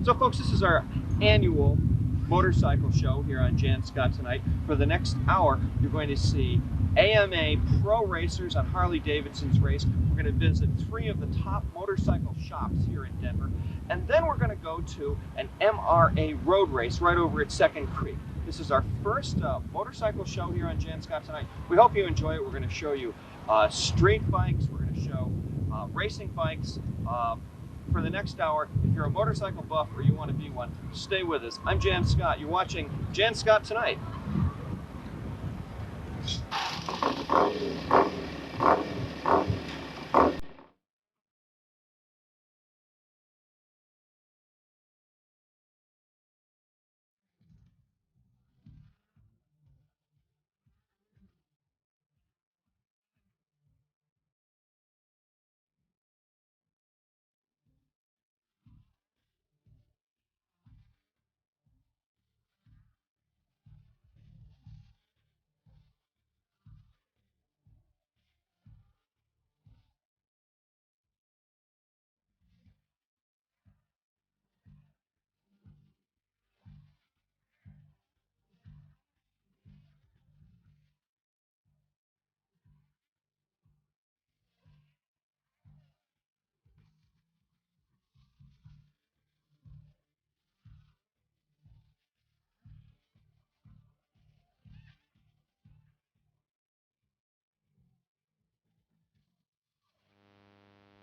So folks, this is our annual motorcycle show here on Jann Scott Tonight. For the next hour, you're going to see AMA pro racers on Harley Davidson's race. We're going to visit 3 of the top motorcycle shops here in Denver. And then we're going to go to an MRA road race right over at Second Creek. This is our first motorcycle show here on Jann Scott Tonight. We hope you enjoy it. We're going to show you street bikes. We're going to show racing bikes. For the next hour, if you're a motorcycle buff or you want to be one, stay with us. I'm Jann Scott. You're watching Jann Scott Tonight.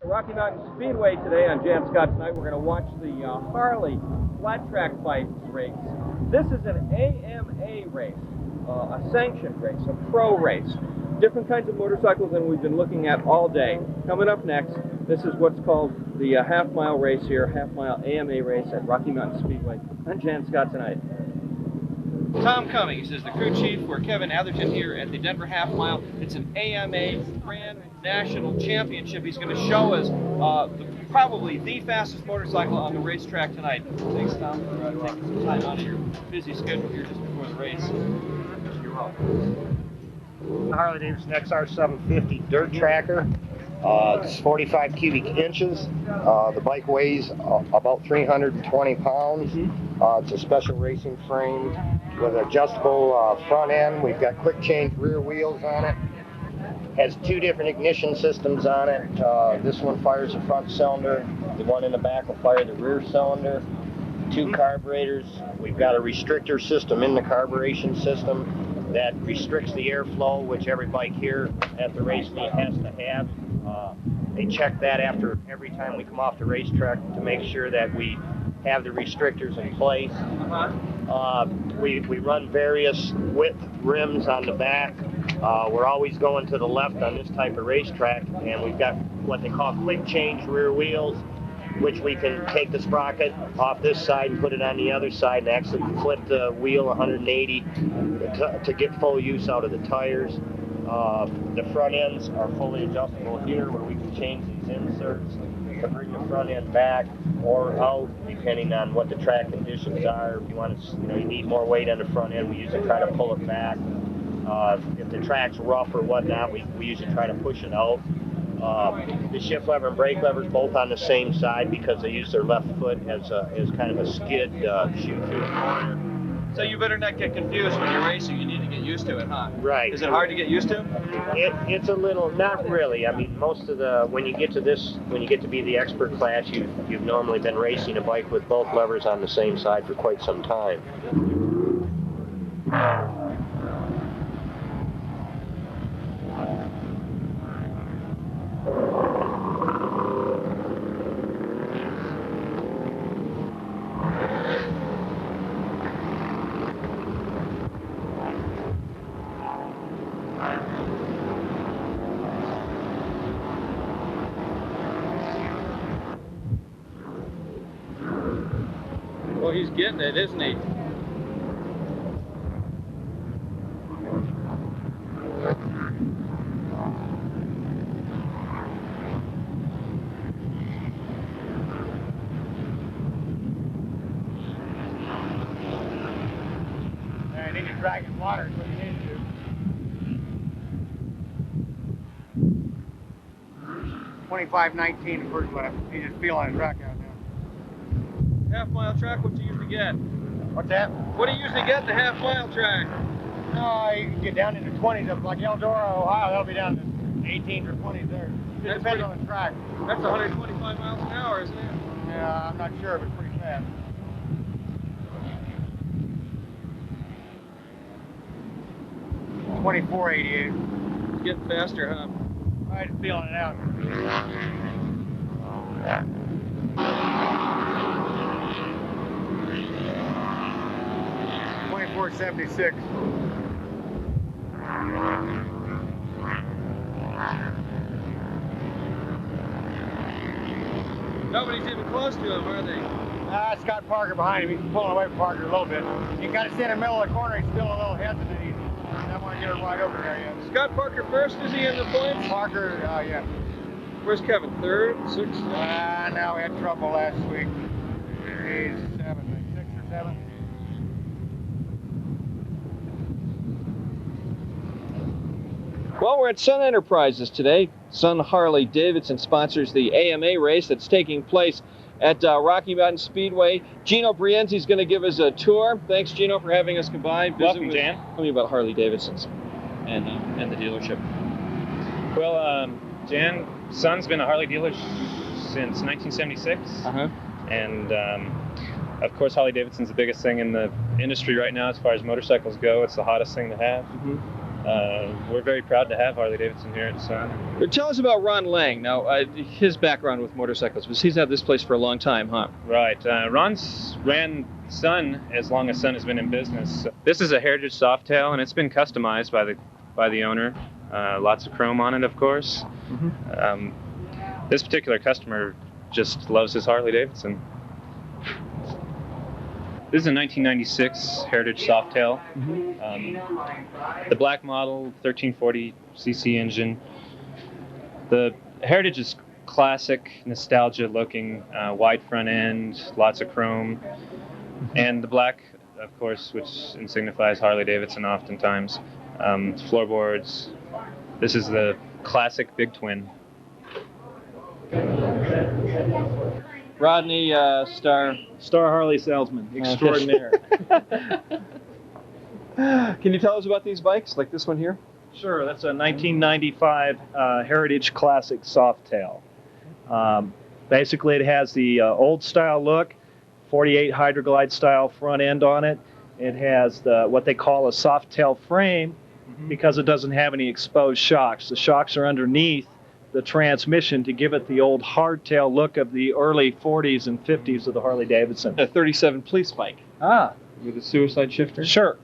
Rocky Mountain Speedway today on Jann Scott Tonight. We're going to watch the Harley flat track bike race. This is an AMA race, a sanctioned race, a pro race. Different kinds of motorcycles than we've been looking at all day. Coming up next, this is what's called the half-mile race here, half-mile AMA race at Rocky Mountain Speedway on Jann Scott Tonight. Tom Cummings is the crew chief for Kevin Atherton here at the Denver Half Mile. It's an AMA Grand National Championship. He's going to show us probably the fastest motorcycle on the racetrack tonight. Thanks, Tom, for taking some time out of your busy schedule here just before the race. You're welcome. Harley Davidson Gsxr 750 dirt tracker. It's 45 cubic inches. The bike weighs about 320 pounds. It's a special racing frame with adjustable front end. We've got quick change rear wheels on it. Has 2 different ignition systems on it. This one fires the front cylinder. The one in the back will fire the rear cylinder. 2 carburetors. We've got a restrictor system in the carburation system that restricts the airflow, which every bike here at the race meet has to have. They check that after every time we come off the racetrack to make sure that we have the restrictors in place. We run various width rims on the back. We're always going to the left on this type of racetrack, and we've got what they call quick change rear wheels, which we can take the sprocket off this side and put it on the other side and actually flip the wheel 180 to get full use out of the tires. The front ends are fully adjustable here, where we can change these inserts to bring the front end back or out, depending on what the track conditions are. If you want to, you need more weight on the front end, we usually try to pull it back. If the track's rough or whatnot, we usually try to push it out. The shift lever and brake levers both on the same side because they use their left foot as kind of a skid shoot through the corner. So you better not get confused when you're racing. You need to get used to it, huh? Right. Is it hard to get used to? It's a little, not really. I mean, most of the, when you get to be the expert class, you've normally been racing a bike with both levers on the same side for quite some time. Well, he's getting it, isn't he? I need to drag his water, is what you need to do. 25.19 the first lap. He's just feeling his rack out now. half-mile track, what do you usually get? What's that? What do you usually get in the half-mile track? You can get down into 20s, like Eldora, Ohio, that'll be down to 18s or 20s there. It depends on the track. That's 125 miles an hour, isn't it? Yeah, I'm not sure, but it's pretty fast. 2488. It's getting faster, huh? I'm feeling it out. 2476. Nobody's even close to him, are they? Scott Parker behind him. He's pulling away from Parker a little bit. You got to stay in the middle of the corner. He's still a little hesitant. He doesn't want to get it right over there yet. Scott Parker first, is he in the points? Parker, yeah. Where's Kevin? Third? Sixth? No, we had trouble last week. He's 6 or 7. Well, we're at Sun Enterprises today. Sun Harley Davidson sponsors the AMA race that's taking place at Rocky Mountain Speedway. Gino Brienzi's going to give us a tour. Thanks, Gino, for having us come by. Welcome, Jan. Tell me about Harley Davidson's and the dealership. Well, Jan, Sun's been a Harley dealer since 1976. And of course, Harley Davidson's the biggest thing in the industry right now as far as motorcycles go. It's the hottest thing to have. We're very proud to have Harley Davidson here at Sun. Tell us about Ron Lang. Now, his background with motorcycles, because he's had this place for a long time, huh? Right. Ron's ran Sun as long as Sun has been in business. This is a Heritage Softail, and it's been customized by the owner. Lots of chrome on it, of course. This particular customer just loves his Harley Davidson. This is a 1996 Heritage Softail. The black model, 1340cc engine. The Heritage is classic, nostalgia looking, wide front end, lots of chrome. And the black, of course, which signifies Harley Davidson oftentimes. Floorboards. This is the classic big twin. Rodney, Star Harley salesman extraordinaire. Can you tell us about these bikes, like this one here? Sure, that's a 1995 Heritage Classic Softail. Basically, it has the old style look, 48 Hydroglide style front end on it. It has what they call a Softail frame because it doesn't have any exposed shocks. The shocks are underneath the transmission to give it the old hardtail look of the early 40s and 50s of the Harley Davidson. A 37 police bike. With a suicide shifter? Sure.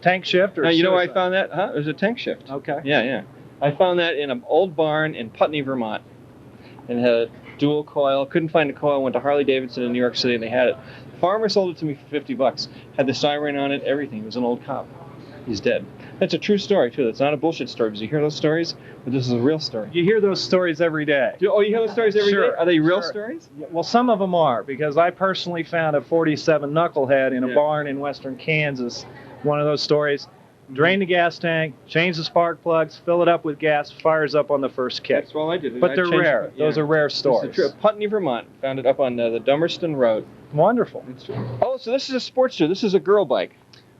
Tank shift or now, you know where I suicide? found that? It was a tank shift. Okay. Yeah. I found that in an old barn in Putney, Vermont. And it had a dual coil. Couldn't find a coil. Went to Harley Davidson in New York City and they had it. The farmer sold it to me for $50. Had the siren on it, everything. It was an old cop. He's dead. That's a true story, too. That's not a bullshit story, because you hear those stories, but this is a real story. You hear those stories every day. You hear those stories every day? Sure. Are they real Sure. stories? Yeah, well, some of them are, because I personally found a 47 knucklehead in a barn in western Kansas. One of those stories. Drain the gas tank, change the spark plugs, fill it up with gas, fires up on the first kick. That's all I did. But they're rare. Those are rare stories. It's Putney, Vermont. Found it up on the Dummerston Road. Wonderful. Oh, so this is a Sportster. This is a girl bike.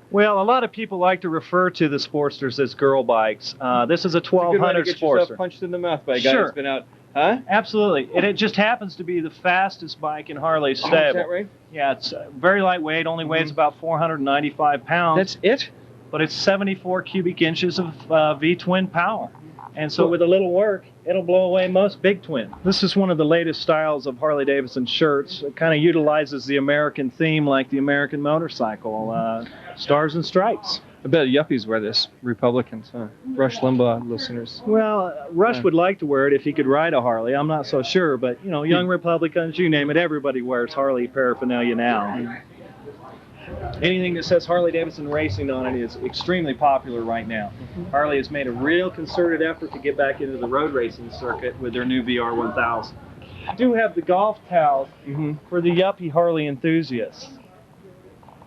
Well, a lot of people like to refer to the Sportsters as girl bikes. This is a 1200 It's a good way to get Sportster. yourself punched in the mouth by a guy Sure. who's been out. Huh? Absolutely. It just happens to be the fastest bike in Harley's stable. Is that right? Yeah, it's very lightweight, only weighs about 495 pounds. That's it? But it's 74 cubic inches of V-twin power. And so with a little work, it'll blow away most big twin. This is one of the latest styles of Harley-Davidson shirts. It kind of utilizes the American theme like the American motorcycle, stars and stripes. I bet yuppies wear this. Republicans, huh? Rush Limbaugh listeners. Well, Rush would like to wear it if he could ride a Harley. I'm not so sure, but, you know, young Republicans, you name it, everybody wears Harley paraphernalia now. Anything that says Harley-Davidson Racing on it is extremely popular right now. Harley has made a real concerted effort to get back into the road racing circuit with their new VR1000. I do have the golf towel for the yuppie Harley enthusiasts.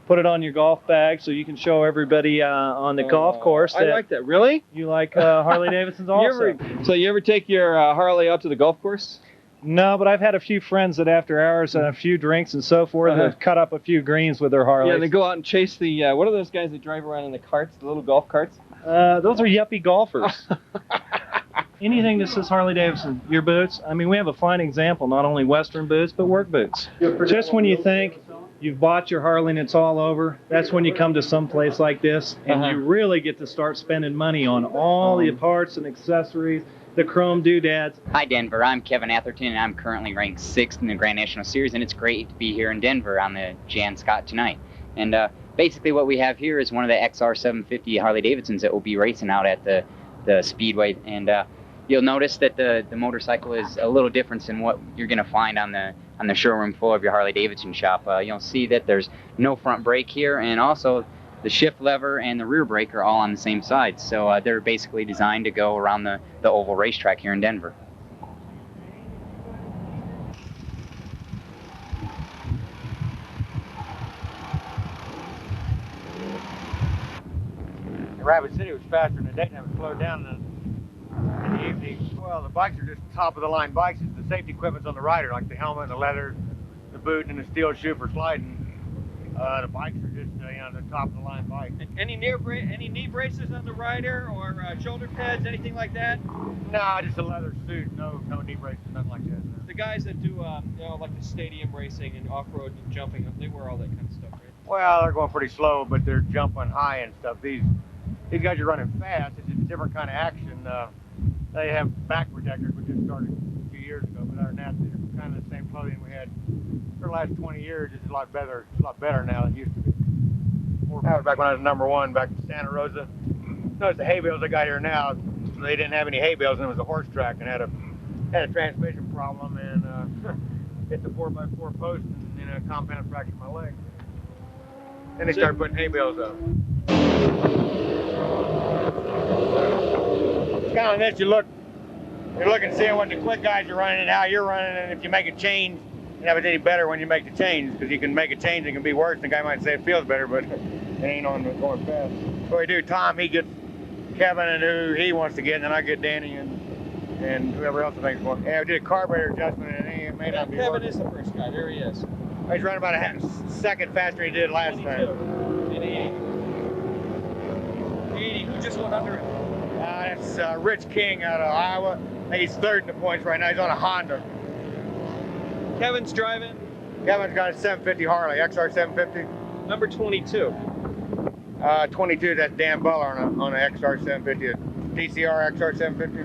Put it on your golf bag so you can show everybody on the golf course that I like that. Really? you like Harley-Davidsons also. So you ever take your Harley out to the golf course? No, but I've had a few friends that after hours and a few drinks and so forth have cut up a few greens with their Harleys. Yeah, they go out and chase the, what are those guys that drive around in the carts, the little golf carts? Those are yuppie golfers. Anything that says Harley Davidson, your boots. I mean, we have a fine example, not only Western boots, but work boots. Just when you think you've bought your Harley and it's all over, that's when you come to some place like this and you really get to start spending money on all the parts and accessories, the chrome doodads. Hi Denver, I'm Kevin Atherton and I'm currently ranked 6th in the Grand National Series, and it's great to be here in Denver on the Jann Scott tonight. And basically what we have here is one of the Gsxr 750 Harley Davidsons that will be racing out at the Speedway. And you'll notice that the motorcycle is a little different than what you're going to find on the showroom floor of your Harley Davidson shop. You'll see that there's no front brake here, and also the shift lever and the rear brake are all on the same side. So they're basically designed to go around the oval racetrack here in Denver. Rapid City was faster in the daytime, it slowed down in the evening. Well, the bikes are just top of the line bikes. The safety equipment's on the rider, like the helmet, the leather, the boot, and the steel shoe for sliding. The bikes are just, the top of the line bike. Any knee braces on the rider, or shoulder pads, anything like that? No, just a leather suit. No knee braces, nothing like that. No. The guys that do, like the stadium racing and off-road and jumping, they wear all that kind of stuff, right? Well, they're going pretty slow, but they're jumping high and stuff. These guys are running fast. It's a different kind of action. They have back protectors, which just started a few years ago. But other than that, they're kind of the same clothing we had for the last 20 years. It's a lot better. It's a lot better now than it used to be. That was back when I was #1, back in Santa Rosa. Notice the hay bales they got here now. They didn't have any hay bales, and it was a horse track, and had a transmission problem, and hit the 4x4 post, and a compound fractured my leg. Then they started putting hay bales up. It's kind of this, you're looking to see what the quick guys are running and how you're running, and if you make a change, and if it's any better when you make the change, because you can make a change, it can be worse. The guy might say it feels better, but it ain't on going fast. So we do, Tom, he gets Kevin and who he wants to get, and then I get Danny and whoever else I think is going. Yeah, we did a carburetor adjustment, and it may not be Kevin working. is the first guy, there he is. He's running about a second faster than he did last 22 time. and 80. 80, who just went under him? That's Rich King out of Iowa. I think he's 3rd in the points right now. He's on a Honda. Kevin's driving. Kevin's got a 750 Harley, Gsxr 750. Number 22. 22, that's Dan Buller on a Gsxr 750, a TCR Gsxr 750.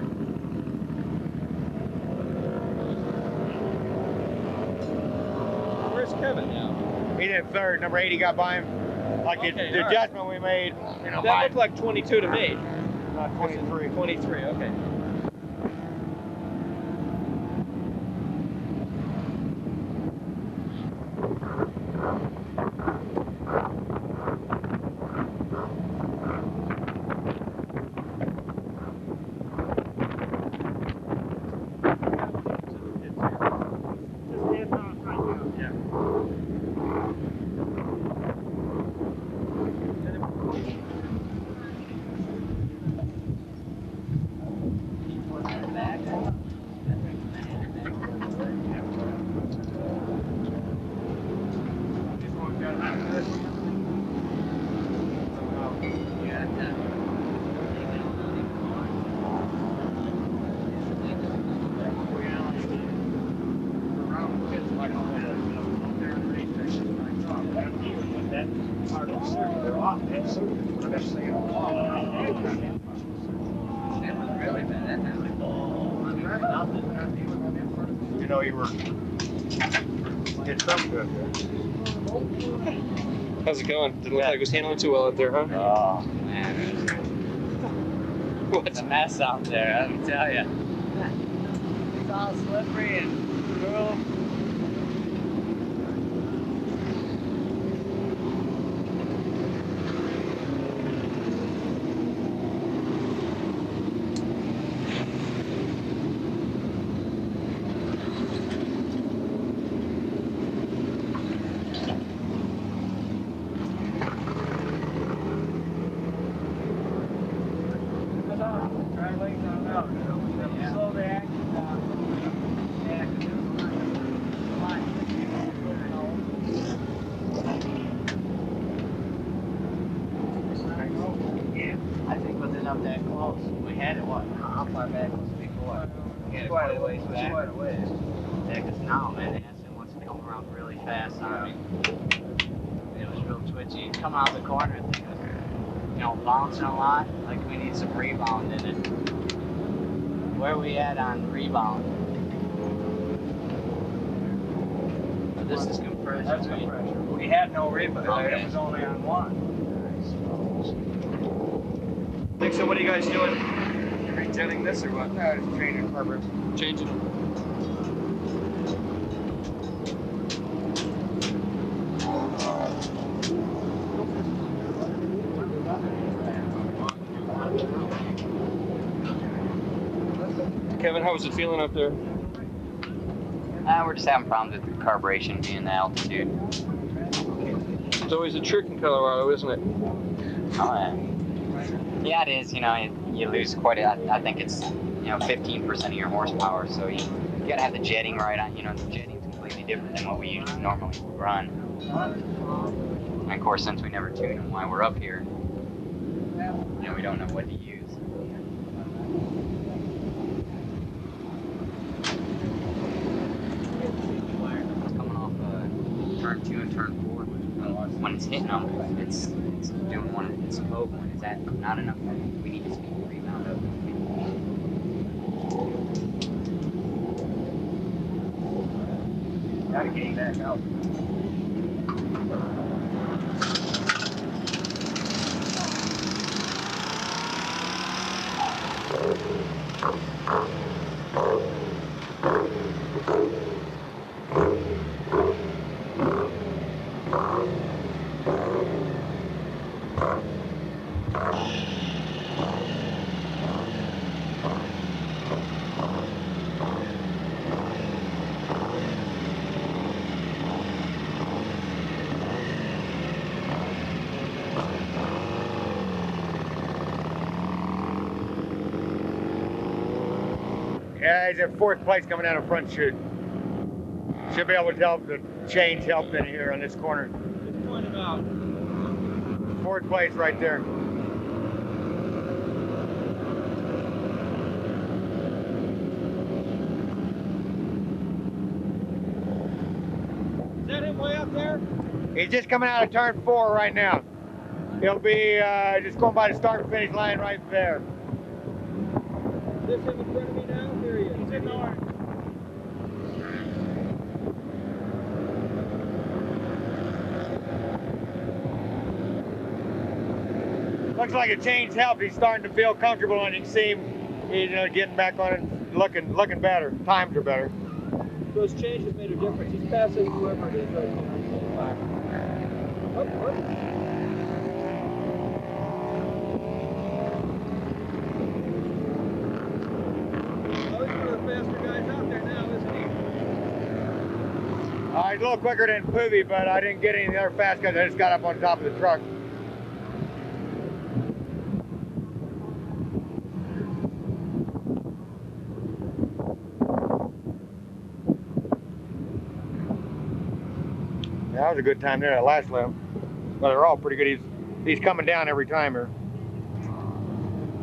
Where's Kevin now? He did 3rd, number 80 got by him. Like Okay, the all right. adjustment we made, That looked like 22 to me. 23. 23, okay. You know, you were getting something good there. How's it going? Didn't look like it was handling too well out there, huh? Oh man, What? it's a mess out there, let me tell you. It's all slippery and cruel. Slow the action down. Yeah, wasn't up that close. We had it, what? How far back was it before? We had it quite a ways back. Quite a ways. Yeah, because now, man, the acid wants to come around really fast on me. It was real twitchy. Come out the corner, the thing was, you know, bouncing a lot. Like we need some rebound in it. Where we at on rebound? But this is compression. That's compression. We had no rebound. Okay. It was only on one. Nick, so what are you guys doing? Retuning this or what? No, just changing carburetors. Changing them. Kevin, how was it feeling up there? We're just having problems with the carburation being the altitude. It's always a trick in Colorado, isn't it? Oh, yeah. Yeah, it is. You know, you lose quite a. I think it's 15% of your horsepower. So you gotta have the jetting right on. You know, the jetting's completely different than what we usually normally run. And of course, since we never tune them while we're up here, we don't know what to use. It's coming off turn 2 and turn 4. When it's hitting them, it's doing one of its poke. When it's at not enough, we need to speed the rebound up. Gotta gain back out. Yeah, he's in 4th place coming out of front chute. Should be able to tell the change helped in here on this corner. Just point him out. 4th place right there. Is that him way up there? He's just coming out of turn 4 right now. He'll be just going by the start and finish line right there. Is this him in front of me now? Here he is. He's in the orange. Looks like a change helped. He's starting to feel comfortable, and you can see him he's getting back on it, looking better. Times are better. Those changes made a difference. He's passing whoever it is right now. Oh, he's one of the faster guys out there now, isn't he? He's a little quicker than Poovy, but I didn't get any of the other fast guys. I just got up on top of the truck. Yeah, that was a good time there, that last lap. Well, they're all pretty good. He's coming down every time here.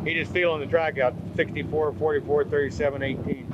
He's just feeling the track out. 64, 44, 37, 18.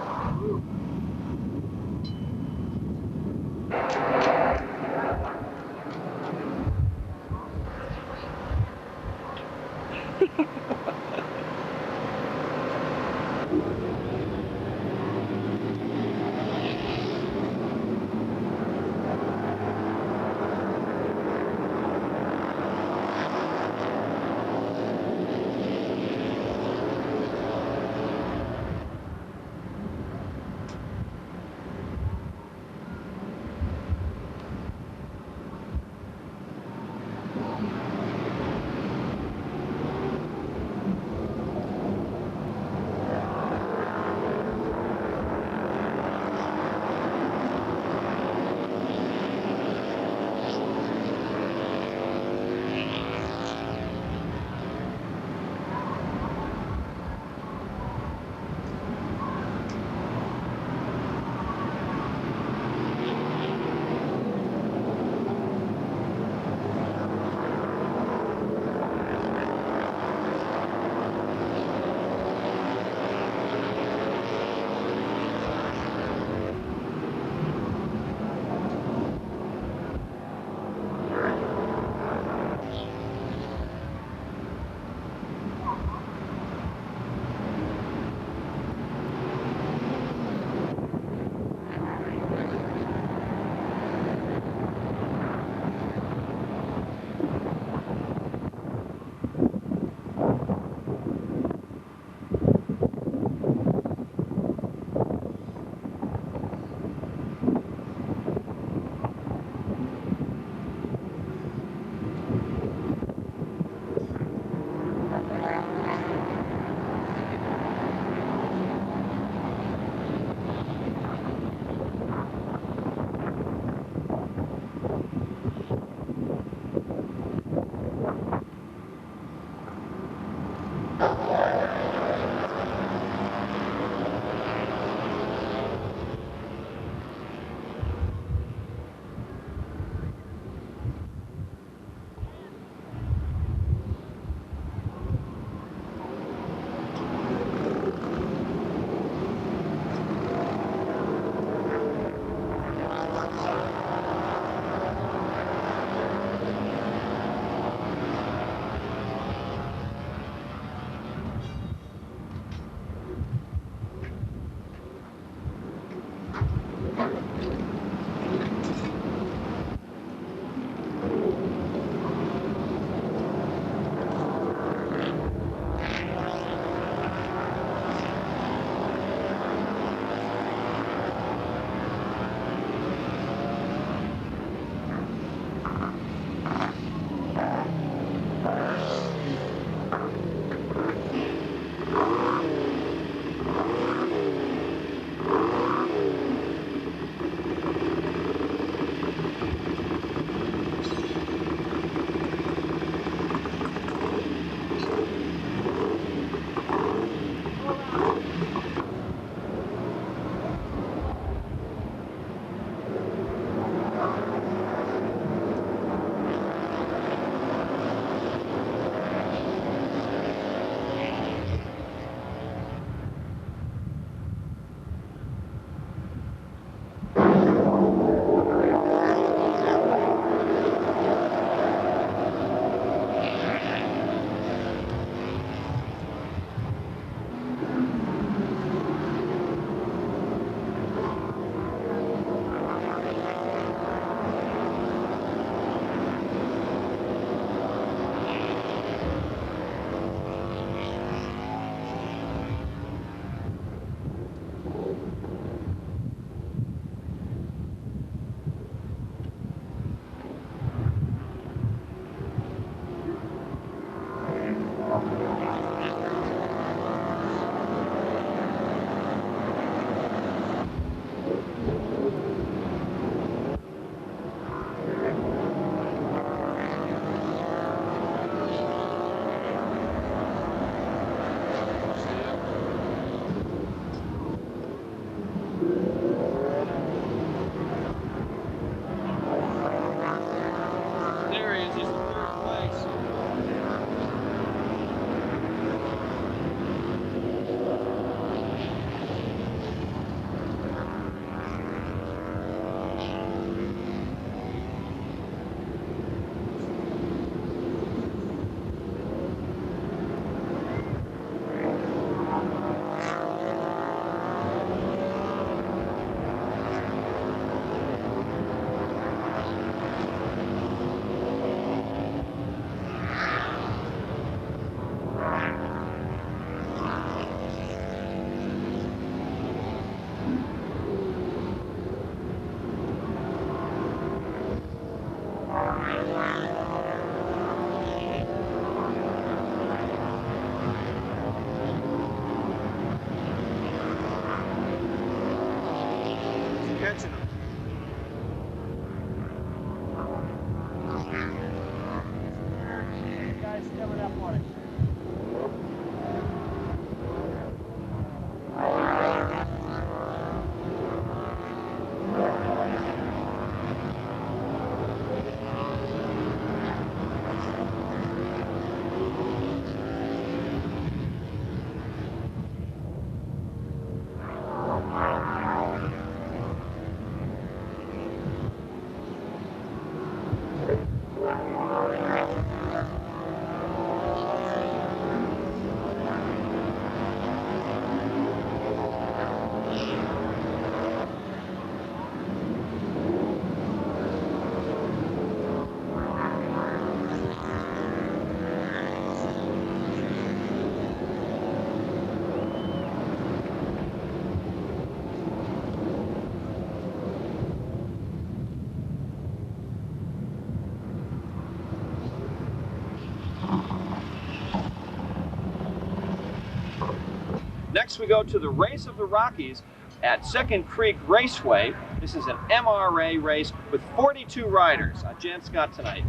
Next we go to the Race of the Rockies at Second Creek Raceway. This is an MRA race with 42 riders on Jann Scott Tonight.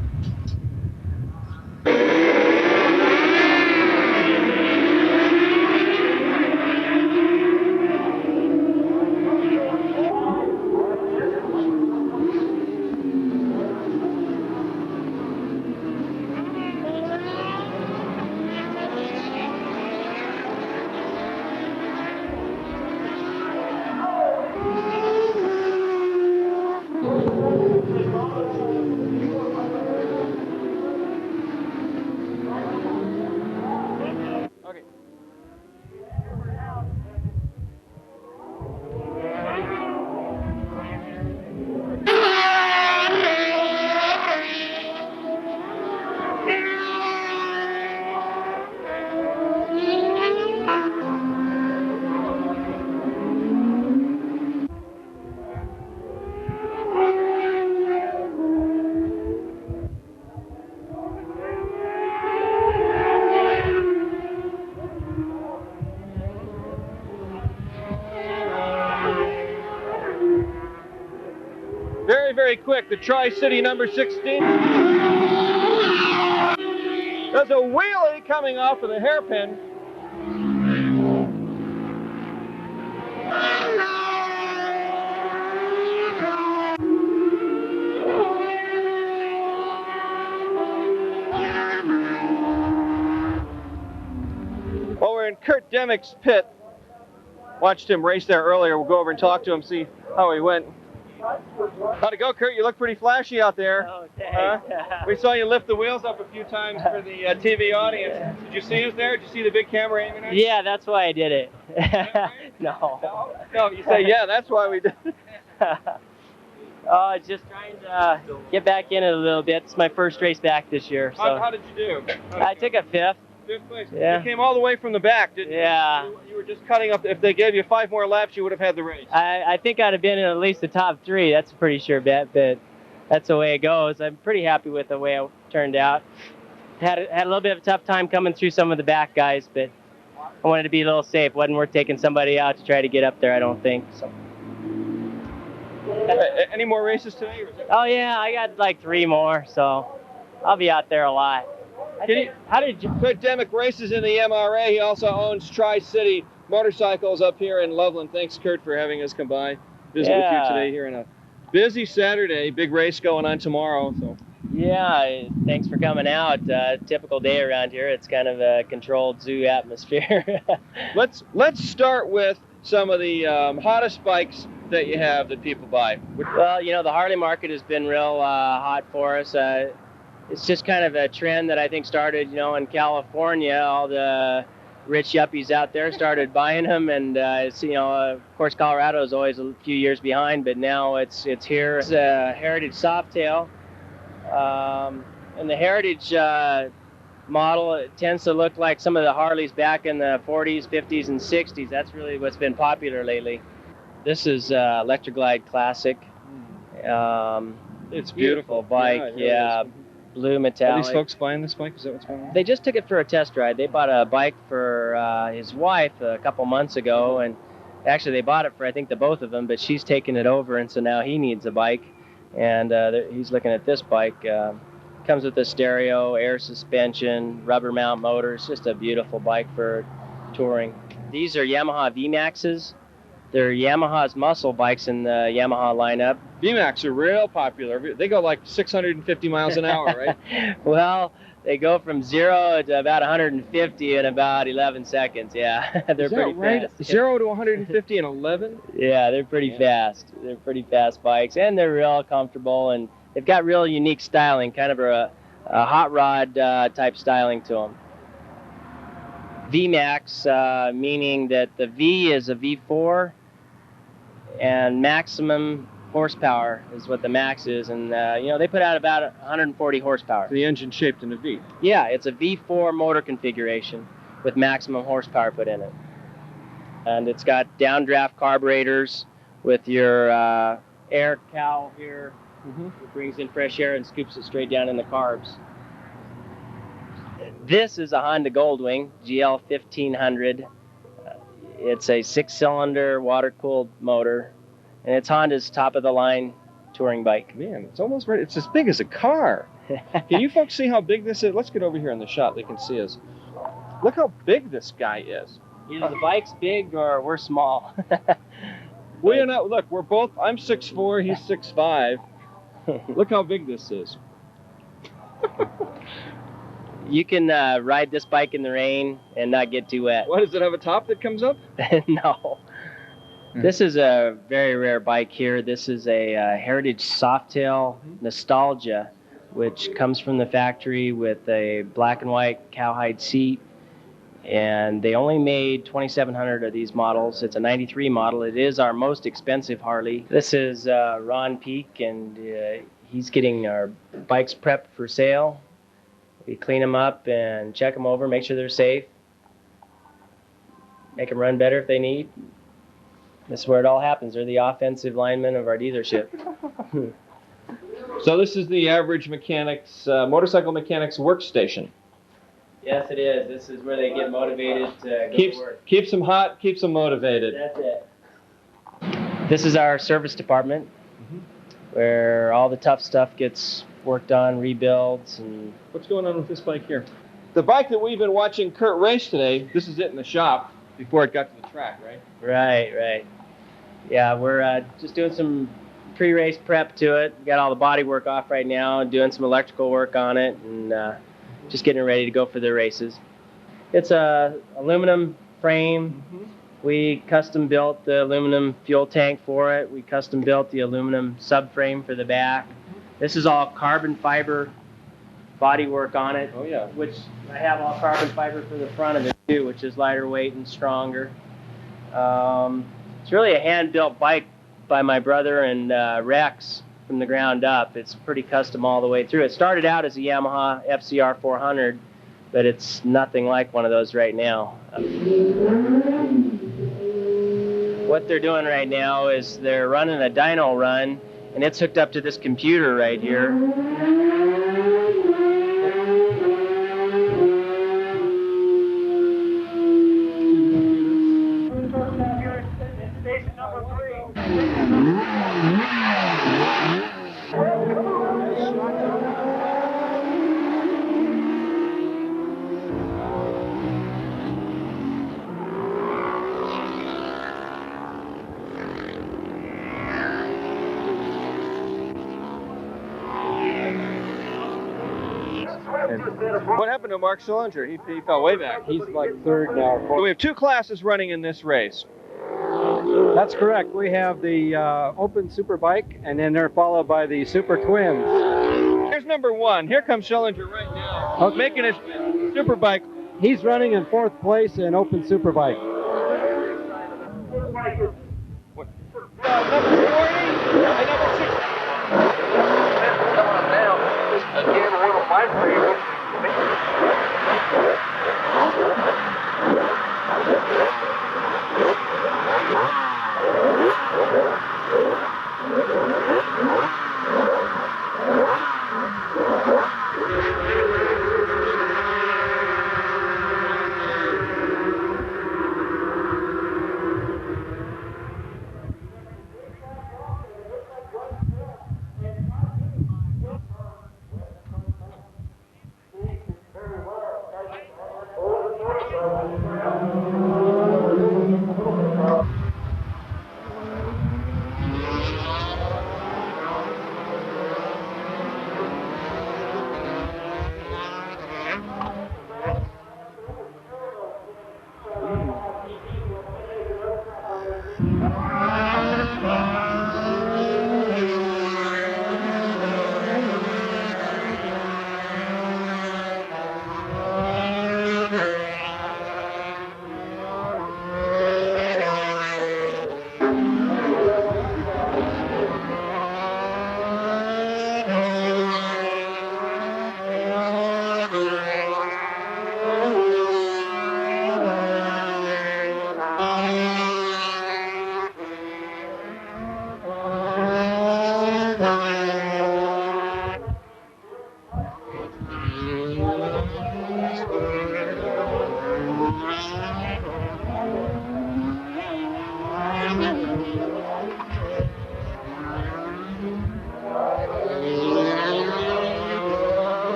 Okay. Very, very quick, the Tri-City number 16. There's a wheelie coming off of the hairpin. Well, we're in Kurt Demick's pit. Watched him race there earlier. We'll go over and talk to him, see how he went. How'd it go, Kurt? You look pretty flashy out there. Oh, thanks. We saw you lift the wheels up a few times for the TV audience. Did you see us there? Did you see the big camera aiming at you? Yeah, that's why I did it. No. No, you say, yeah, that's why we did it. Oh, just trying to get back in it a little bit. It's my first race back this year. So How did you do? I took a fifth. Fifth place. Yeah. You came all the way from the back, didn't you? Yeah. You were just cutting up. If they gave you 5 more laps, you would have had the race. I think I'd have been in at least the top 3. That's a pretty sure bet, but that's the way it goes. I'm pretty happy with the way it turned out. Had a little bit of a tough time coming through some of the back guys, but I wanted to be a little safe. Wasn't worth taking somebody out to try to get up there, I don't think. So. Any more races today? Or is it... Oh yeah, I got like 3 more, so I'll be out there a lot. How did you? Kurt Demick races in the MRA. He also owns Tri-City Motorcycles up here in Loveland. Thanks, Kurt, for having us come by, visit with you today here on a busy Saturday. Big race going on tomorrow. So. Yeah, thanks for coming out. Typical day around here. It's kind of a controlled zoo atmosphere. Let's start with some of the hottest bikes that you have that people buy. Well, you know, the Harley market has been real hot for us. It's just kind of a trend that I think started, you know, in California. All the rich yuppies out there started buying them, and it's, you know, of course, Colorado is always a few years behind, but now it's here. It's a Heritage Softail, and the Heritage model, it tends to look like some of the Harleys back in the 40s, 50s, and 60s. That's really what's been popular lately. This is Electroglide Classic. It's beautiful bike, yeah. Blue metallic. Are these folks buying this bike? Is that what's going on? They just took it for a test ride. They bought a bike for his wife a couple months ago, and actually they bought it for, I think, the both of them, but she's taking it over, and so now he needs a bike, and he's looking at this bike. Comes with a stereo, air suspension, rubber mount motor. It's just a beautiful bike for touring. These are Yamaha Vmaxes. They're Yamaha's muscle bikes in the Yamaha lineup. Vmax are real popular. They go like 650 miles an hour, right? Well, they go from 0 to about 150 in about 11 seconds. Yeah, they're pretty fast. 0 to 150 in 11? Yeah, they're pretty fast. They're pretty fast bikes, and they're real comfortable, and they've got real unique styling, kind of a hot rod type styling to them. Vmax, meaning that the V is a V4, and maximum horsepower is what the max is, and you know, they put out about 140 horsepower. The engine shaped in a V. Yeah, it's a V4 motor configuration with maximum horsepower put in it, and it's got downdraft carburetors with your air cowl here. It brings in fresh air and scoops it straight down in the carbs. This is a Honda Goldwing GL 1500. It's a 6-cylinder water-cooled motor, and it's Honda's top-of-the-line touring bike. Man, it's almost ready. It's as big as a car. Can you folks see how big this is? Let's get over here in the shot. They can see us. Look how big this guy is. Either the bike's big or we're small. We are not. Look, we're both. I'm 6'4", he's 6'5". Look how big this is. You can ride this bike in the rain and not get too wet. What, does it have a top that comes up? No. This is a very rare bike here. This is a Heritage Softail Nostalgia, which comes from the factory with a black and white cowhide seat. And they only made 2,700 of these models. It's a 93 model. It is our most expensive Harley. This is Ron Peak, and he's getting our bikes prepped for sale. We clean them up and check them over, make sure they're safe, make them run better if they need. This is where it all happens. They're the offensive linemen of our dealership. So this is the average mechanic's, motorcycle mechanic's workstation. Yes, it is. This is where they get motivated to go to work. Keeps them hot, keeps them motivated. That's it. This is our service department, where all the tough stuff gets worked on, rebuilds, and... What's going on with this bike here? The bike that we've been watching Kurt race today, this is it in the shop before it got to the track, right? Right. Yeah, we're just doing some pre-race prep to it. We got all the body work off right now, doing some electrical work on it, and just getting it ready to go for the races. It's a aluminum frame. We custom built the aluminum fuel tank for it. We custom built the aluminum subframe for the back. This is all carbon fiber body work on it. Oh yeah. Which I have all carbon fiber for the front of it too, which is lighter weight and stronger. It's really a hand-built bike by my brother and Rex from the ground up. It's pretty custom all the way through. It started out as a Yamaha FCR 400, but it's nothing like one of those right now. What they're doing right now is they're running a dyno run, and it's hooked up to this computer right here. What happened to Mark Schillinger? He fell way back. He's like third now. So we have two classes running in this race. That's correct. We have the Open Superbike, and then they're followed by the Super Twins. Here's number one. Here comes Schillinger right now, making his Superbike. He's running in 4th place in Open Superbike. Number 40 and number 60. Again, one of my favorites.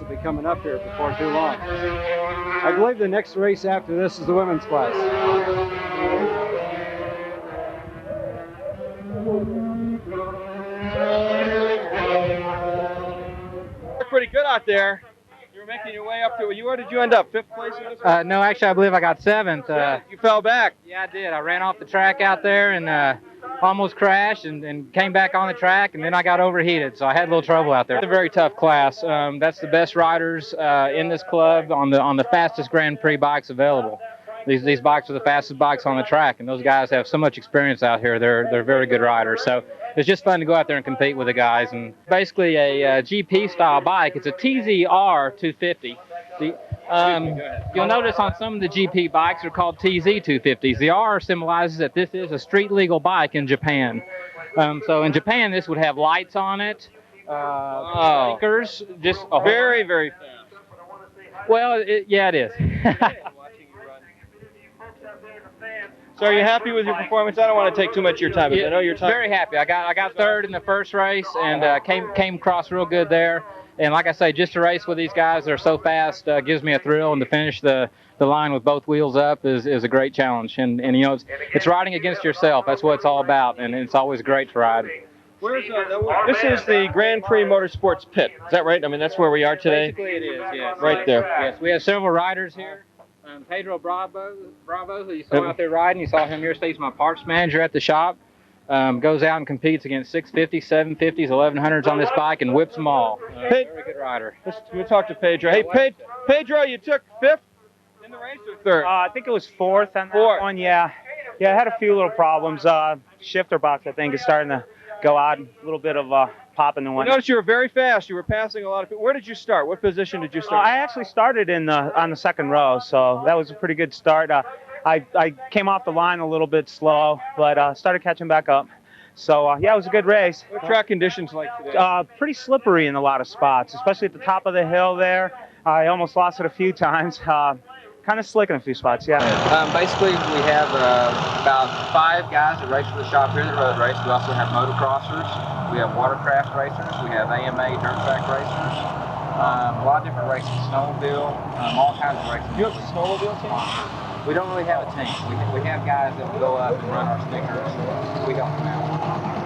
will be coming up here before too long. I believe the next race after this is the women's class. You're pretty good out there. You were making your way up to it. Where did you end up? 5th place in this one? No, actually, I believe I got 7th. You fell back. Yeah, I did. I ran off the track out there and almost crashed and came back on the track, and then I got overheated, so I had a little trouble out there. It's a very tough class. That's the best riders in this club on the fastest Grand Prix bikes available. These bikes are the fastest bikes on the track, and those guys have so much experience out here. They're very good riders. So it's just fun to go out there and compete with the guys. And basically a GP style bike. It's a TZR 250. You'll notice on some of the GP bikes are called TZ 250s. The R symbolizes that this is a street legal bike in Japan. So in Japan, this would have lights on it, stickers, just a very, very fast. Well, yeah, it is. So are you happy with your performance? I don't want to take too much of your time, but I know you're very happy. I got 3rd in the first race and came across real good there. And like I say, just to race with these guys that are so fast gives me a thrill, and to finish the line with both wheels up is a great challenge. And you know, it's riding against yourself. That's what it's all about, and it's always great to ride. This is the Grand Prix Motorsports pit. Is that right? I mean, that's where we are today? Basically it is, yes. Right there. Yes, we have several riders here. Pedro Bravo, who you saw out there riding, you saw him yesterday. He's my parts manager at the shop. Goes out and competes against 650s, 750s, 1100s on this bike and whips them all. Very good rider. We'll talk to Pedro. Hey, Pedro, you took 5th in the race or 3rd? I think it was 4th on that one, yeah. Yeah, I had a few little problems. Shifter box, I think, is starting to go out. A little bit of pop in the one. I noticed you were very fast. You were passing a lot of people. Where did you start? What position did you start? I actually started on the 2nd row, so that was a pretty good start. I came off the line a little bit slow, but started catching back up. So, yeah, it was a good race. What track conditions like today? Pretty slippery in a lot of spots, especially at the top of the hill there. I almost lost it a few times. Kind of slick in a few spots, yeah. Basically, we have about 5 guys that race for the shop here, the road race. We also have motocrossers. We have watercraft racers. We have AMA dirt track racers. A lot of different races, snowmobile, all kinds of races. You have a snowmobile team? We don't really have a team. We have guys that will go up and run our stickers. We help them out.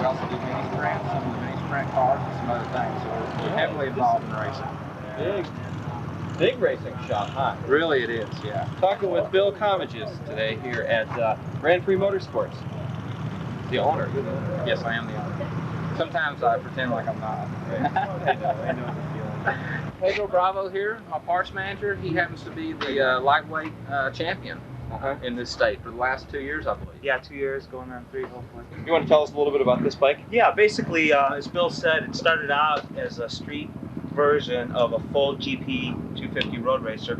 We also do mini sprints, some of the mini sprint cars, and some other things. So we're heavily involved in racing. Big racing shop, huh? Really it is, yeah. Talking with Bill Comages today here at Grand Prix Motorsports. The owner? Yes, I am the owner. Sometimes I pretend like I'm not. I know the feeling. Pedro Bravo here, my parts manager. He happens to be the lightweight champion in this state for the last 2 years, I believe. Yeah, 2 years, going on 3 hopefully. You want to tell us a little bit about this bike? Yeah, basically, as Bill said, it started out as a street version of a full GP 250 road racer.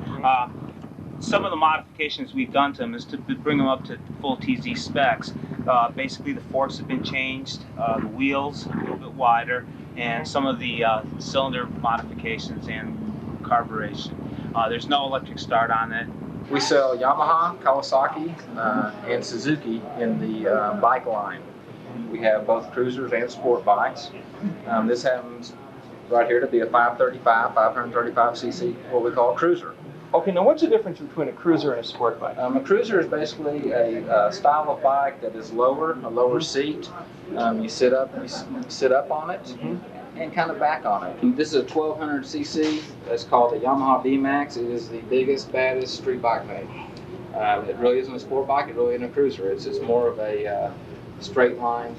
Some of the modifications we've done to them is to bring them up to full TZ specs. Basically, the forks have been changed, the wheels a little bit wider, and some of the cylinder modifications and carburation. There's no electric start on it. We sell Yamaha, Kawasaki, and Suzuki in the bike line. We have both cruisers and sport bikes. This happens right here to be a 535cc, what we call a cruiser. Okay, now what's the difference between a cruiser and a sport bike? A cruiser is basically a style of bike that is lower, a lower seat. You sit up on it and kind of back on it. This is a 1200cc. It's called the Yamaha Vmax. It is the biggest, baddest street bike made. It really isn't a sport bike. It really isn't a cruiser. It's more of a straight line,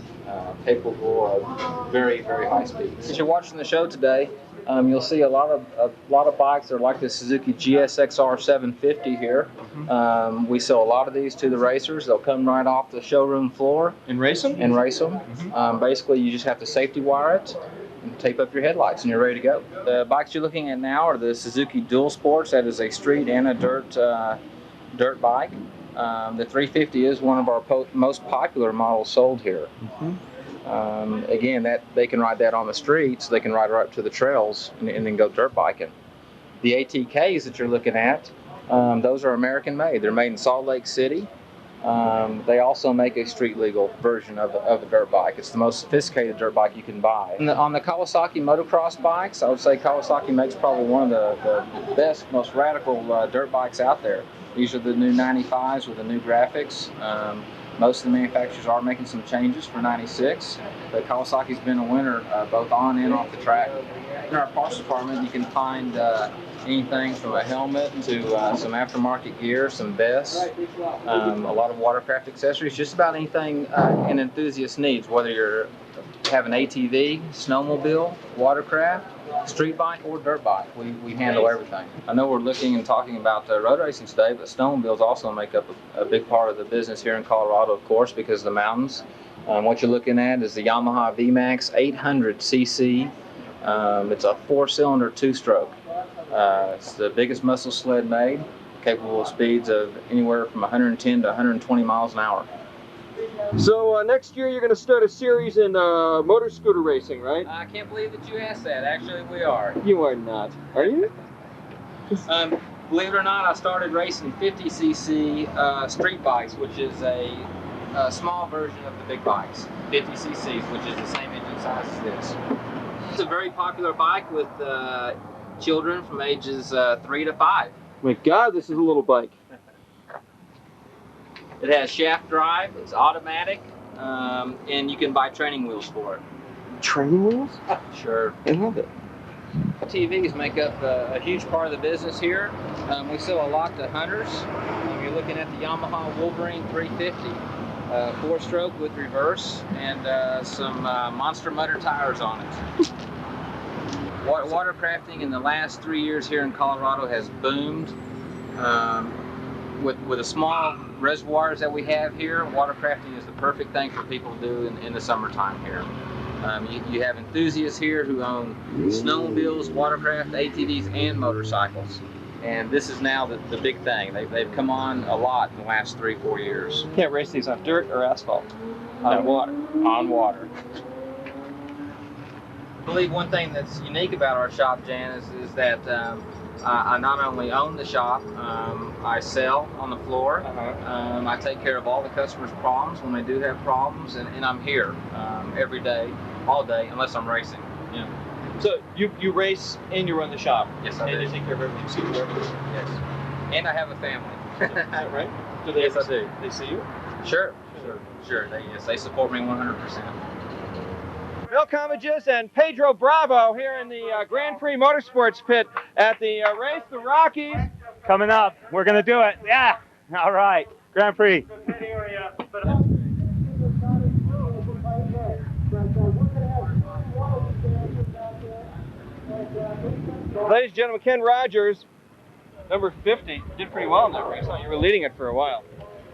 capable of very, very high speeds. As you're watching the show today, you'll see a lot of bikes that are like the Suzuki Gsxr 750 here. We sell a lot of these to the racers. They'll come right off the showroom floor and race them. Basically, you just have to safety wire it and tape up your headlights, and you're ready to go. The bikes you're looking at now are the Suzuki Dual Sports. That is a street and a dirt bike. The 350 is one of our most popular models sold here. Again, that they can ride that on the streets, they can ride right up to the trails and then go dirt biking. The ATKs that you're looking at, those are American made. They're made in Salt Lake City. They also make a street legal version of the dirt bike. It's the most sophisticated dirt bike you can buy. On the Kawasaki motocross bikes, I would say Kawasaki makes probably one of the best, most radical dirt bikes out there. These are the new 95s with the new graphics. Most of the manufacturers are making some changes for 96, but Kawasaki's been a winner both on and off the track. In our parts department, you can find anything from a helmet to some aftermarket gear, some vests, a lot of watercraft accessories, just about anything an enthusiast needs, whether you're have an ATV, snowmobile, watercraft, street bike, or dirt bike. We handle everything. I know we're looking and talking about road racing today, but snowmobiles also make up a big part of the business here in Colorado, of course, because of the mountains. What you're looking at is the Yamaha Vmax 800cc. It's a 4-cylinder 2-stroke. It's the biggest muscle sled made, capable of speeds of anywhere from 110 to 120 miles an hour. So next year you're going to start a series in motor scooter racing, right? I can't believe that you asked that. Actually, we are. You are not. Are you? Believe it or not, I started racing 50cc street bikes, which is a small version of the big bikes. 50cc's, which is the same engine size as this. It's a very popular bike with children from ages 3 to 5. My God, this is a little bike. It has shaft drive, it's automatic, and you can buy training wheels for it. Training wheels? Sure. I love it. TVs make up a huge part of the business here. We sell a lot to hunters. You're looking at the Yamaha Wolverine 350, 4-stroke with reverse, and some Monster Mutter tires on it. Watercrafting in the last 3 years here in Colorado has boomed. With the small reservoirs that we have here, watercrafting is the perfect thing for people to do in the summertime here. You have enthusiasts here who own snowmobiles, watercraft, ATVs, and motorcycles. And this is now the big thing. They've come on a lot in the last 3-4 years. You can't race these on dirt or asphalt. On water. On water. I believe one thing that's unique about our shop, Jan, is that I not only own the shop, I sell on the floor. I take care of all the customers' problems when they do have problems, and I'm here every day, all day, unless I'm racing. Yeah. So you race and you run the shop. Yes, I do. And you take care of everything. See you everything. Yes. And I have a family. Is that right? Do they Yes, I do. They see you? Sure. They support me 100%. Bill Comages and Pedro Bravo here in the Grand Prix Motorsports pit at the race, the Rockies. Coming up, we're going to do it. Yeah, all right, Grand Prix. Ladies and gentlemen, Ken Rogers, number 50, did pretty well in that race. You were leading it for a while.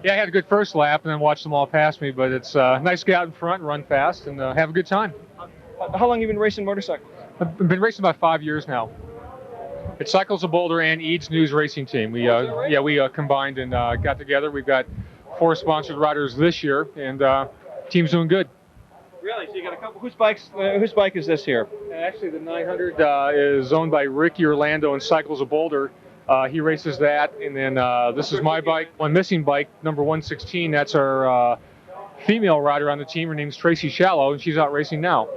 Yeah, I had a good first lap and then watched them all pass me, but it's nice to get out in front and run fast and have a good time. How long have you been racing motorcycles? I've been racing about 5 years now. It's Cycles of Boulder and Eads News Racing Team. We combined and got together. We've got 4 sponsored riders this year, and team's doing good. Really? So you got a couple. Whose bike is this here? Actually, the 900 is owned by Ricky Orlando and Cycles of Boulder. He races that, and then this is my bike, one missing bike, number 116. That's our female rider on the team. Her name's Tracy Shallow, and she's out racing now.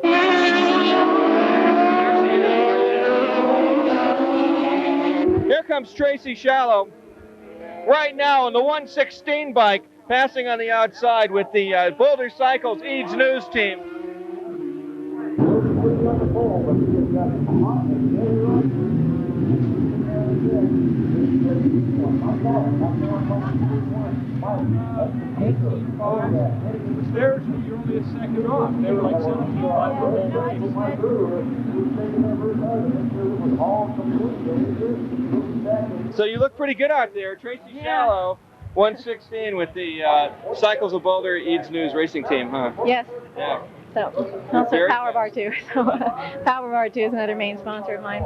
Here comes Tracy Shallow right now on the 116 bike, passing on the outside with the Boulder Cycles Eads News team. Theirs, you're only a second off. They were like 75 So you look pretty good out there. Tracy Shallow, 116 with the Cycles of Boulder Eads News Racing Team, huh? Yes. Yeah. So, also Power Bar 2. So Power Bar 2 is another main sponsor of mine.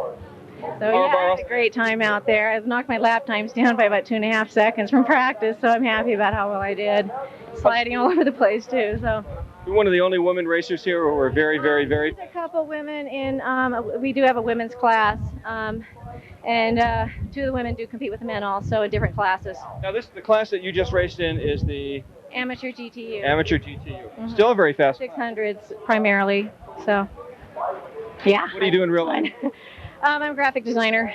So yeah, I had a great time out there. I've knocked my lap times down by about 2.5 seconds from practice, so I'm happy about how well I did. Sliding all over the place too. So. You're one of the only women racers here, or we're very, very, very... There's a couple women in, we do have a women's class, and 2 of the women do compete with the men also in different classes. Now the class that you just raced in is the... Amateur GTU. Amateur GTU. Still a very fast. 600s primarily, so yeah. What do you do in real life? I'm a graphic designer,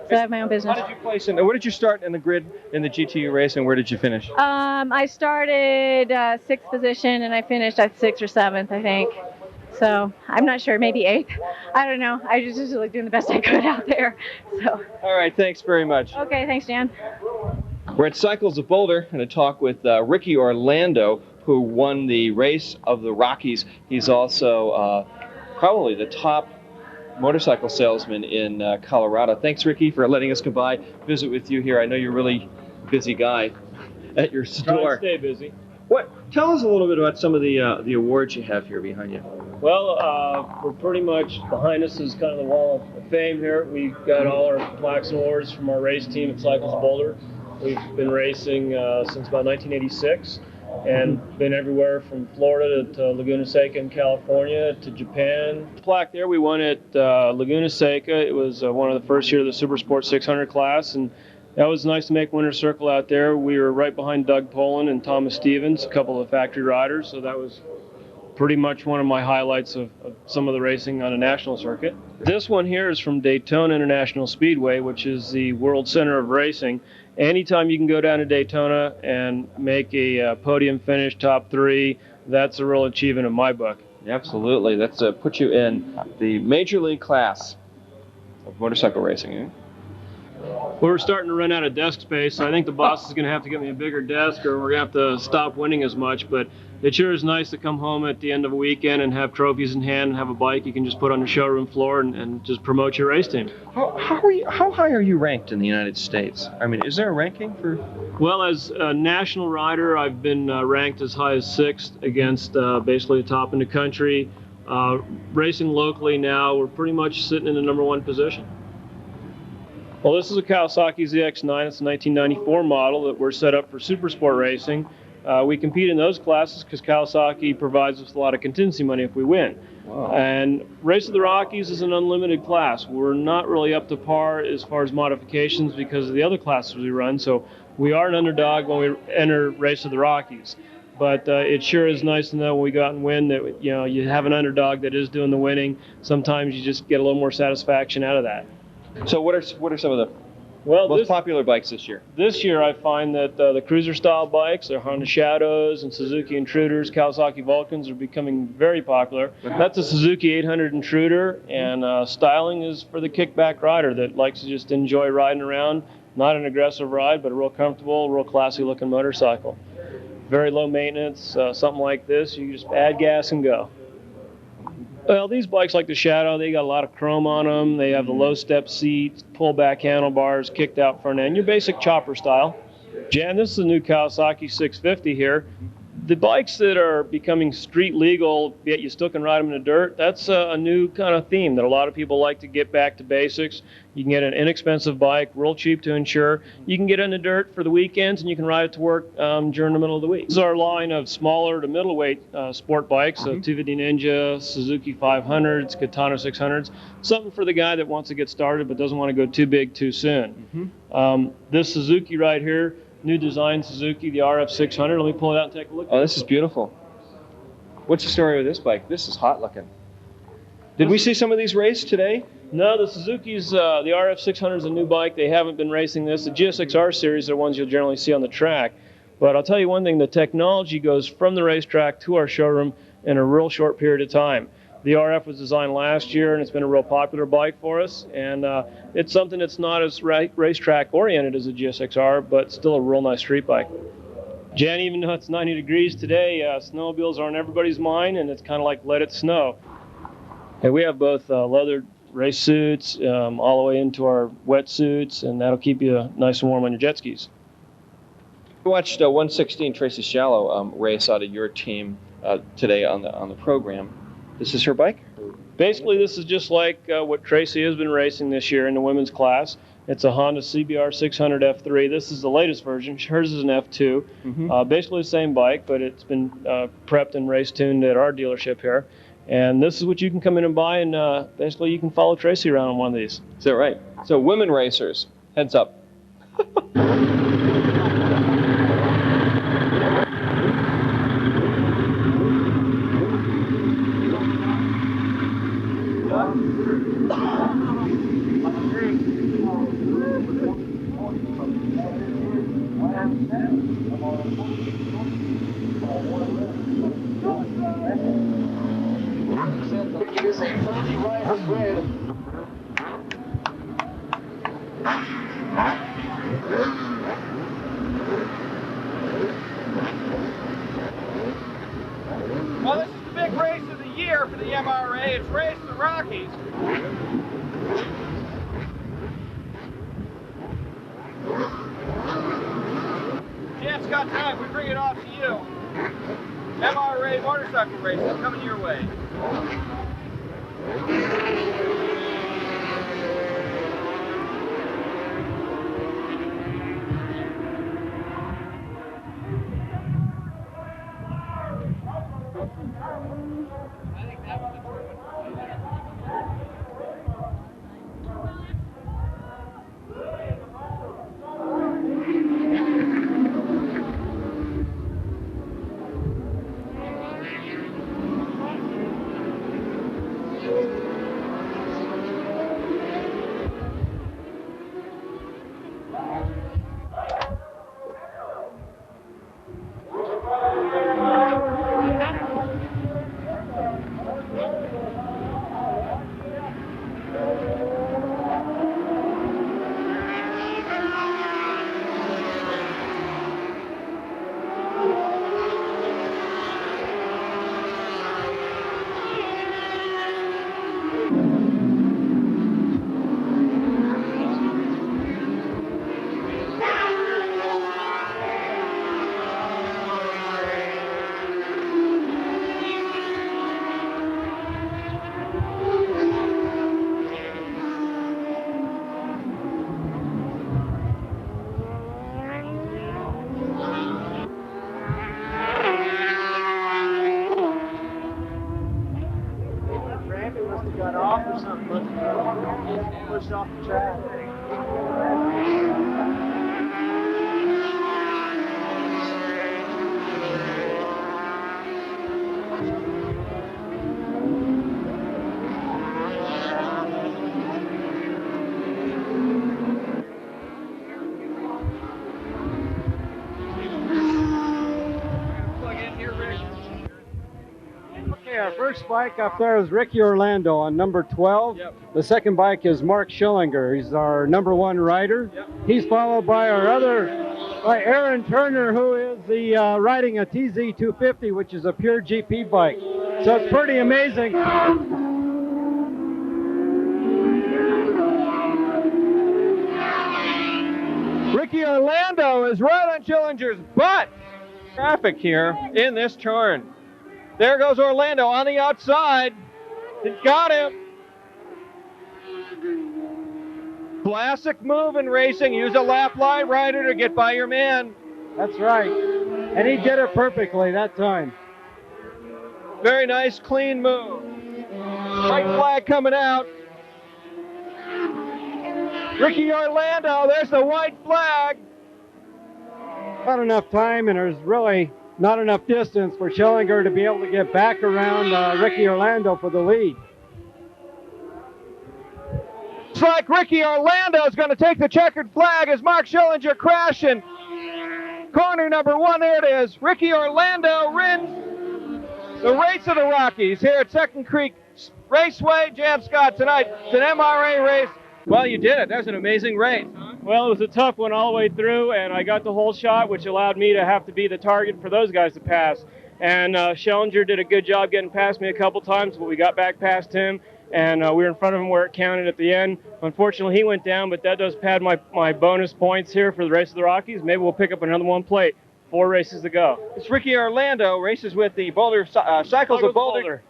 so I have my own business. How did you place in? Where did you start in the grid in the GTU race, and where did you finish? I started 6th position, and I finished at 6th or 7th, I think. So I'm not sure, maybe 8th. I don't know. I was just like doing the best I could out there. So. All right, thanks very much. Okay, thanks, Jan. We're at Cycles of Boulder, and a talk with Ricky Orlando, who won the race of the Rockies. He's also probably the top motorcycle salesman in Colorado. Thanks, Ricky, for letting us come by, visit with you here. I know you're a really busy guy at your store. Try to stay busy. Tell us a little bit about some of the awards you have here behind you. Well, we're pretty much, behind us is kind of the wall of fame here. We've got all our plaques and awards from our race team at Cycles of Boulder. We've been racing since about 1986 and been everywhere from Florida to Laguna Seca in California to Japan. The plaque there we won at Laguna Seca. It was one of the first year of the Super Sport 600 class, and that was nice to make winner's circle out there. We were right behind Doug Poland and Thomas Stevens, a couple of factory riders, so that was pretty much one of my highlights of some of the racing on a national circuit. This one here is from Daytona International Speedway, which is the world center of racing. Anytime you can go down to Daytona and make a podium finish, top 3, that's a real achievement in my book. Absolutely. That's put you in the major league class of motorcycle racing, eh? We're starting to run out of desk space, so I think the boss is going to have to get me a bigger desk, or we're going to have to stop winning as much. But it sure is nice to come home at the end of a weekend and have trophies in hand and have a bike you can just put on the showroom floor and just promote your race team. How high are you ranked in the United States? I mean, is there a ranking for... Well, as a national rider, I've been ranked as high as 6th against basically the top in the country. Racing locally now, we're pretty much sitting in the #1 position. Well, this is a Kawasaki Zx-9. It's a 1994 model that we're set up for super sport racing. We compete in those classes because Kawasaki provides us a lot of contingency money if we win. Wow. And Race of the Rockies is an unlimited class. We're not really up to par as far as modifications because of the other classes we run, so we are an underdog when we enter Race of the Rockies. But it sure is nice to know when we go out and win that you have an underdog that is doing the winning. Sometimes you just get a little more satisfaction out of that. So what are some of the most popular bikes this year? This year I find that the cruiser style bikes, the Honda Shadows and Suzuki Intruders, Kawasaki Vulcans are becoming very popular. That's a Suzuki 800 Intruder, and styling is for the kickback rider that likes to just enjoy riding around. Not an aggressive ride, but a real comfortable, real classy looking motorcycle. Very low maintenance, something like this, you just add gas and go. Well, these bikes like the Shadow, they got a lot of chrome on them. They have the low step seats, pull back handlebars, kicked out front end, your basic chopper style. Jann, this is a new Kawasaki 650 here. The bikes that are becoming street legal, yet you still can ride them in the dirt, that's a new kind of theme that a lot of people like to get back to basics. You can get an inexpensive bike, real cheap to insure. You can get in the dirt for the weekends, and you can ride it to work during the middle of the week. This is our line of smaller to middleweight sport bikes, so 250 Ninja, Suzuki 500s, Katana 600s. Something for the guy that wants to get started but doesn't want to go too big too soon. This Suzuki right here, new design Suzuki, the RF 600. Let me pull it out and take a look. Oh, this is beautiful. What's the story with this bike? This is hot looking. Did we see some of these race today? No, the Suzuki's, the RF 600 is a new bike. They haven't been racing this. The Gsxr series are ones you'll generally see on the track. But I'll tell you one thing, the technology goes from the racetrack to our showroom in a real short period of time. The RF was designed last year, and it's been a real popular bike for us. And it's something that's not as racetrack oriented as a Gsxr, but still a real nice street bike. Jann, even though it's 90 degrees today, snowmobiles are on everybody's mind, and it's kind of like let it snow. And we have both leather race suits all the way into our wetsuits, and that'll keep you nice and warm on your jet skis. We watched 116 Tracy Shallow race out of your team today on the program. This is her bike? Basically, this is just like what Tracy has been racing this year in the women's class. It's a Honda CBR 600 F3. This is the latest version. Hers is an F2. Basically the same bike, but it's been prepped and race tuned at our dealership here. And this is what you can come in and buy, and basically you can follow Tracy around on one of these. Is that right? So women racers, heads up. Well, this is the big race of the year for the MRA. It's Race the Rockies. Jann Scott Tonight, we bring it off to you. MRA motorcycle racing coming your way. Got off or something, pushed off the track. Our first bike up there is Ricky Orlando on number 12. Yep. The second bike is Mark Schillinger. He's our number 1 rider. Yep. He's followed by by Aaron Turner, who is riding a TZ250, which is a pure GP bike. So it's pretty amazing. Ricky Orlando is right on Schillinger's butt. Traffic here in this turn. There goes Orlando on the outside. He's got him. Classic move in racing. Use a lap line rider to get by your man. That's right. And he did it perfectly that time. Very nice, clean move. White flag coming out. Ricky Orlando, there's the white flag. Not enough time, and there's really not enough distance for Schillinger to be able to get back around Ricky Orlando for the lead. Looks like Ricky Orlando is going to take the checkered flag as Mark Schillinger crashing. Corner number 1, there it is. Ricky Orlando wins the Race of the Rockies here at Second Creek Raceway. Jann Scott Tonight. It's an MRA race. Well, you did it. That was an amazing race. Well, it was a tough one all the way through, and I got the whole shot, which allowed me to have to be the target for those guys to pass. And Schillinger did a good job getting past me a couple times, but we got back past him, and we were in front of him where it counted at the end. Unfortunately, he went down, but that does pad my bonus points here for the Race of the Rockies. Maybe we'll pick up another one plate. 4 races to go. It's Ricky Orlando, races with the Boulder Cycles of Boulder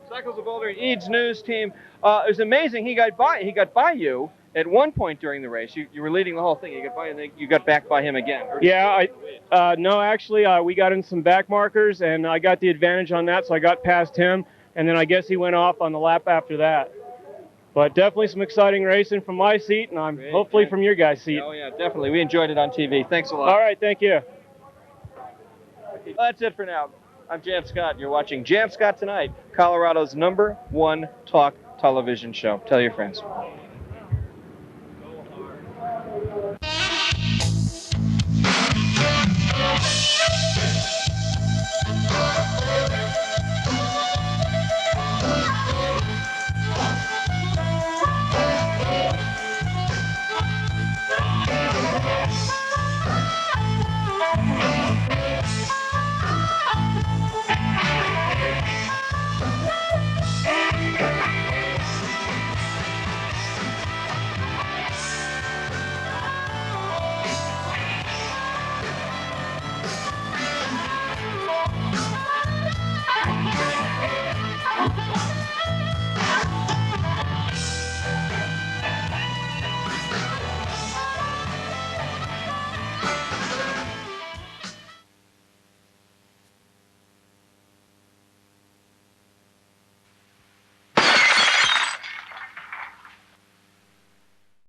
Eads News team. It was amazing. He got by you. at one point during the race, you were leading the whole thing. You got back by him again. Yeah, no, actually, we got in some back markers, and I got the advantage on that, so I got past him, and then I guess he went off on the lap after that. But definitely some exciting racing from my seat, and I'm hopefully from your guys' seat. Oh, yeah, definitely. We enjoyed it on TV. Thanks a lot. All right, thank you. Well, that's it for now. I'm Jan Scott. You're watching Jan Scott Tonight, Colorado's #1 talk television show. Tell your friends.